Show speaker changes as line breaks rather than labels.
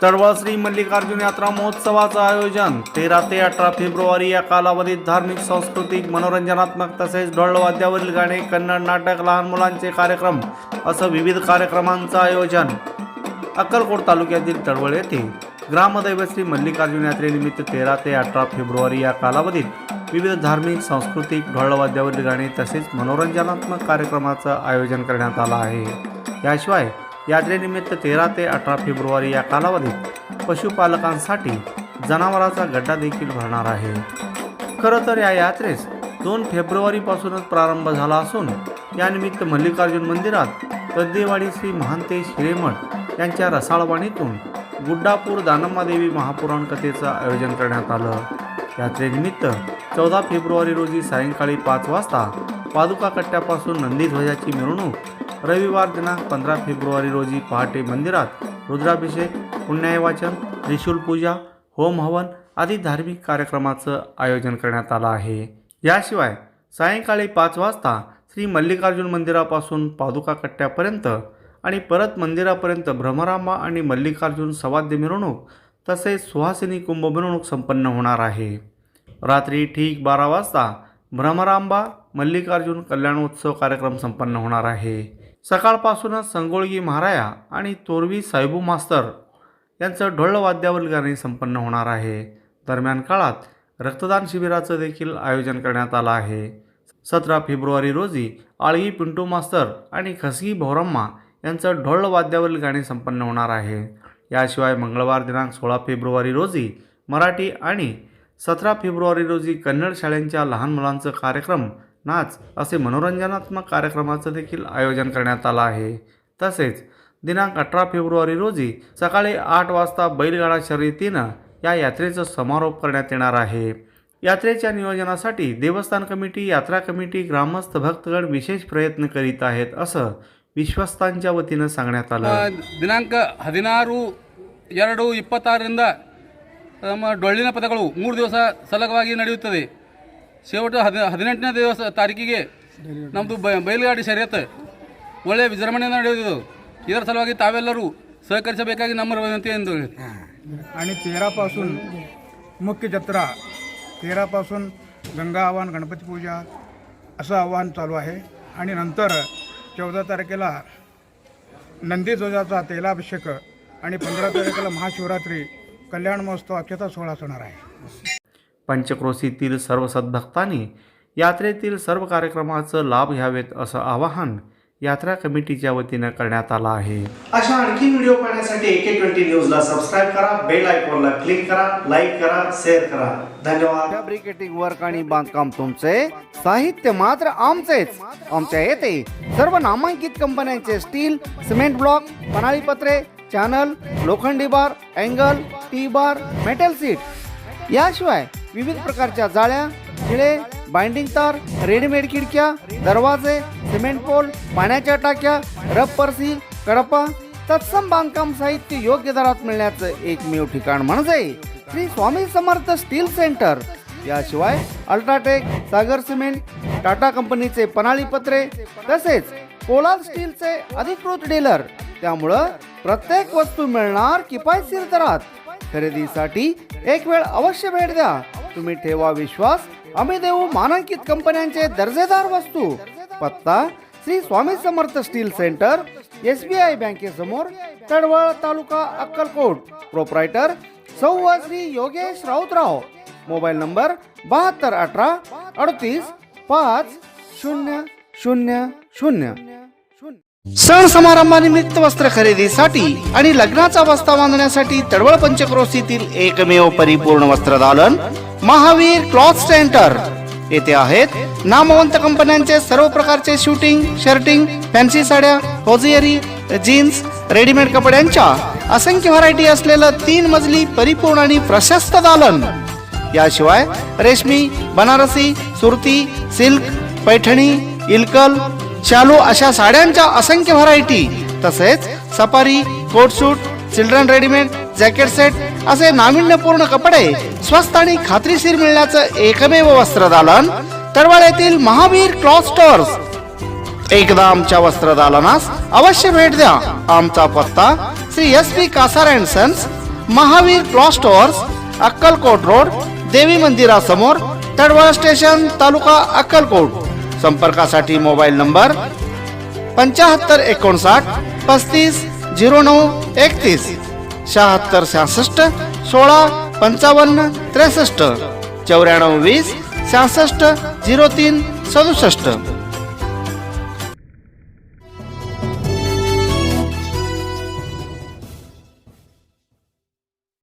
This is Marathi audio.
तळवळ श्री मल्लिकार्जुन यात्रा महोत्सवाचं आयोजन 13 ते 18 फेब्रुवारी या कालावधीत धार्मिक, सांस्कृतिक, मनोरंजनात्मक तसेच ढोलवाद्यावरील गाणे, कन्नड नाटक, लहान मुलांचे कार्यक्रम असं विविध कार्यक्रमांचं आयोजन. अक्कलकोट तालुक्यातील तळवळ येथे ग्रामदैवत श्री मल्लिकार्जुन यात्रेनिमित्त 13 ते 18 फेब्रुवारी या कालावधीत विविध धार्मिक, सांस्कृतिक, ढोलवाद्यावरील गाणे तसेच मनोरंजनात्मक कार्यक्रमाचं आयोजन करण्यात आलं आहे. याशिवाय यात्रेनिमित्त 13 ते 18 फेब्रुवारी या कालावधीत पशुपालकांसाठी जनावरांचा गड्डा देखील भरणार आहे. खरं तर या यात्रेस 2 फेब्रुवारीपासूनच प्रारंभ झाला असून यानिमित्त मल्लिकार्जुन मंदिरात गद्देवाडी श्री महांतेश हिरेमठ यांच्या रसाळवाणीतून गुड्डापूर दानम्मादेवी महापुराण कथेचं आयोजन करण्यात आलं. यात्रेनिमित्त 14 फेब्रुवारी रोजी सायंकाळी 5 वाजता पादुका कट्ट्यापासून नंदीध्वजाची मिरवणूक, रविवार दिनांक 15 फेब्रुवारी रोजी पहाटे मंदिरात रुद्राभिषेक, पुण्यायवाचन, त्रिशूल पूजा, होम हवन आदी धार्मिक कार्यक्रमाचं आयोजन करण्यात आलं आहे. याशिवाय सायंकाळी 5 वाजता श्री मल्लिकार्जुन मंदिरापासून पादुका कट्ट्यापर्यंत आणि परत मंदिरापर्यंत भ्रमरांबा आणि मल्लिकार्जुन सवाद्य मिरवणूक तसेच सुहासिनी कुंभ मिरवणूक संपन्न होणार आहे. रात्री ठीक 12 वाजता भ्रमरांबा मल्लिकार्जुन कल्याणोत्सव कार्यक्रम संपन्न होणार आहे. सकाळपासूनच संगोळगी महाराया आणि तोरवी साहेबू मास्तर यांचं ढोलवाद्यावरील गाणे संपन्न होणार आहे. दरम्यान काळात रक्तदान शिबिराचं देखील आयोजन करण्यात आलं आहे. 17 फेब्रुवारी रोजी आळगी पिंटू मास्तर आणि खसगी भोरम्मा यांचं ढोलवाद्यावरील गाणे संपन्न होणार आहे. याशिवाय मंगळवार दिनांक 16 फेब्रुवारी रोजी मराठी आणि 17 फेब्रुवारी रोजी कन्नड शाळेंच्या लहान मुलांचं कार्यक्रम, नाच असे मनोरंजनात्मक कार्यक्रमाचं देखील आयोजन करण्यात आलं आहे. तसेच दिनांक 18 फेब्रुवारी रोजी सकाळी 8 वाजता बैलगाडा शर्यतीनं या यात्रेचा समारोप करण्यात येणार आहे. यात्रेच्या नियोजनासाठी देवस्थान कमिटी, यात्रा कमिटी, ग्रामस्थ, भक्तगण विशेष प्रयत्न करीत आहेत असं ವಿಶ್ವಸ್ತಾಂच्या ವತಿಯಿಂದ सांगण्यात आलं.
ದಿನಾಂಕ 16/2/26ರಿಂದ ನಮ್ಮ ಡೊಳ್ಳಿನ ಪದಗಳು 3 ದಿವಸ ಸಲಗವಾಗಿ ನಡೆಯುತ್ತದೆ. शेवट 18ನೇ ತಾರೀಕಿಗೆ ನಮ್ಮದು ಬಯಲುಗಾಡಿ ಶರ್ಯತ್ ಒಳ್ಳೆಯ ವಿಜೃಂಭಣೆಯಿಂದ ನಡೆಯುವುದು. ಇದರ ಸಲುವಾಗಿ ತಾವೆಲ್ಲರೂ ಸಹಕರಿಸಬೇಕಾಗಿ ನಮ್ಮ ವಿನಂತಿ ಎಂದು.
आणि 13 पासून मुख्य जत्रा, 13 पासून गंगा आवाहन, गणपती पूजा असं आव्हान चालू आहे. आणि नंतर 14 तारखेला नंदीध्वजाचा तेलाभिषेक आणि 15 तारखेला महाशिवरात्री कल्याण महोत्सव अक्षता सोहळा होणार आहे.
पंचक्रोशीतील सर्व सद्भक्तांनी यात्रेतील सर्व कार्यक्रमाचं लाभ घ्यावेत असं आवाहन यात्रा कमिटीच्या वतीनं करण्यात आलं आहे. अशा आणखी व्हिडिओ पाहण्यासाठी AK20 न्यूजला सबस्क्राईब करा, बेल आयकॉनला क्लिक करा, लाईक करा, शेअर करा. धन्यवाद.
फॅब्रिकेटिंग वर्क आणि बांधकाम तुमचे, साहित्य मात्र आमचेच. आमच्या येथे सर्व नामांकित कंपन्यांचे स्टील, सिमेंट ब्लॉक, पन्हाळी पत्रे, चॅनल, लोखंडी bar, angle, T bar, metal sheet याशिवाय विविध प्रकारच्या जाळ्या, खिळे, बाइंडिंग तार, रेडीमेड खिडक्या, दरवाजे, सिमेंट पोल, पाण्याच्या टाक्या, रबर सील, कडपा तत्सम बांधकाम साहित्य योग्य दरात मिळण्याचं एकमेव ठिकाण म्हणजे श्री स्वामी समर्थ स्टील सेंटर. याशिवाय अल्ट्राटेक, सागर सिमेंट, टाटा कंपनीचे पन्हाळी पत्रे तसेच पोलाद स्टीलचे अधिकृत डीलर. त्यामुळं प्रत्येक वस्तू मिळणार किफायतशीर दरात. खरेदीसाठी एक वेळ अवश्य भेट द्या. तुम्ही ठेवा विश्वास, आम्ही देऊ मानांकित कंपन्यांचे दर्जेदार वस्तू. पत्ता Shri Swami Samarth steel centre, SBI बँकेसमोर, तळवळ, तालुका अक्कलकोट. प्रोप्रायटर सौ श्री योगेश राऊतराव. Mobile number 7218 38 5000. सण समारंभानिमित्त वस्त्र खरेदीसाठी आणि लग्नाचा बस्ता बांधण्यासाठी तळवळ पंचक्रोशीतील एकमेव परिपूर्ण वस्त्रदालन महावीर क्लॉथ सेंटर. येथे आहेत नामवंत कंपन्यांचे सर्व प्रकारचे शूटिंग, शर्टिंग, फॅन्सी साड्या, होजियरी, जीन्स, रेडीमेड कपड्यांच्या असंख्य व्हरायटी असलेलं 3 मजली परिपूर्ण आणि प्रशस्त दालन. याशिवाय रेशमी, बनारसी, सुरती, सिल्क, पैठणी, इल्कल, शालू अशा साड्यांच्या असंख्य व्हरायटी तसेच सफारी, कोट सूट, चिल्ड्रन रेडीमेड, जॅकेट सेट असे नाविन्यपूर्ण कपडे स्वस्त आणि खात्रीशीर मिळण्याचं एकमेव वस्त्रदालन तळवळ येथील महावीर क्लॉथ स्टोअर्स. एकदा आमच्या वस्त्रदालनास अवश्य भेट द्या. आमचा पत्ता Shri SP Kasar and sons, Mahavir cloth stores, Akkalkot road, Devi मंदिरासमोर, तडवळ स्टेशन, तालुका अक्कलकोट. संपर्कासाठी मोबाईल नंबर 7559 35 09 31, 76 66 16 55 63, 94 20 66 03 67.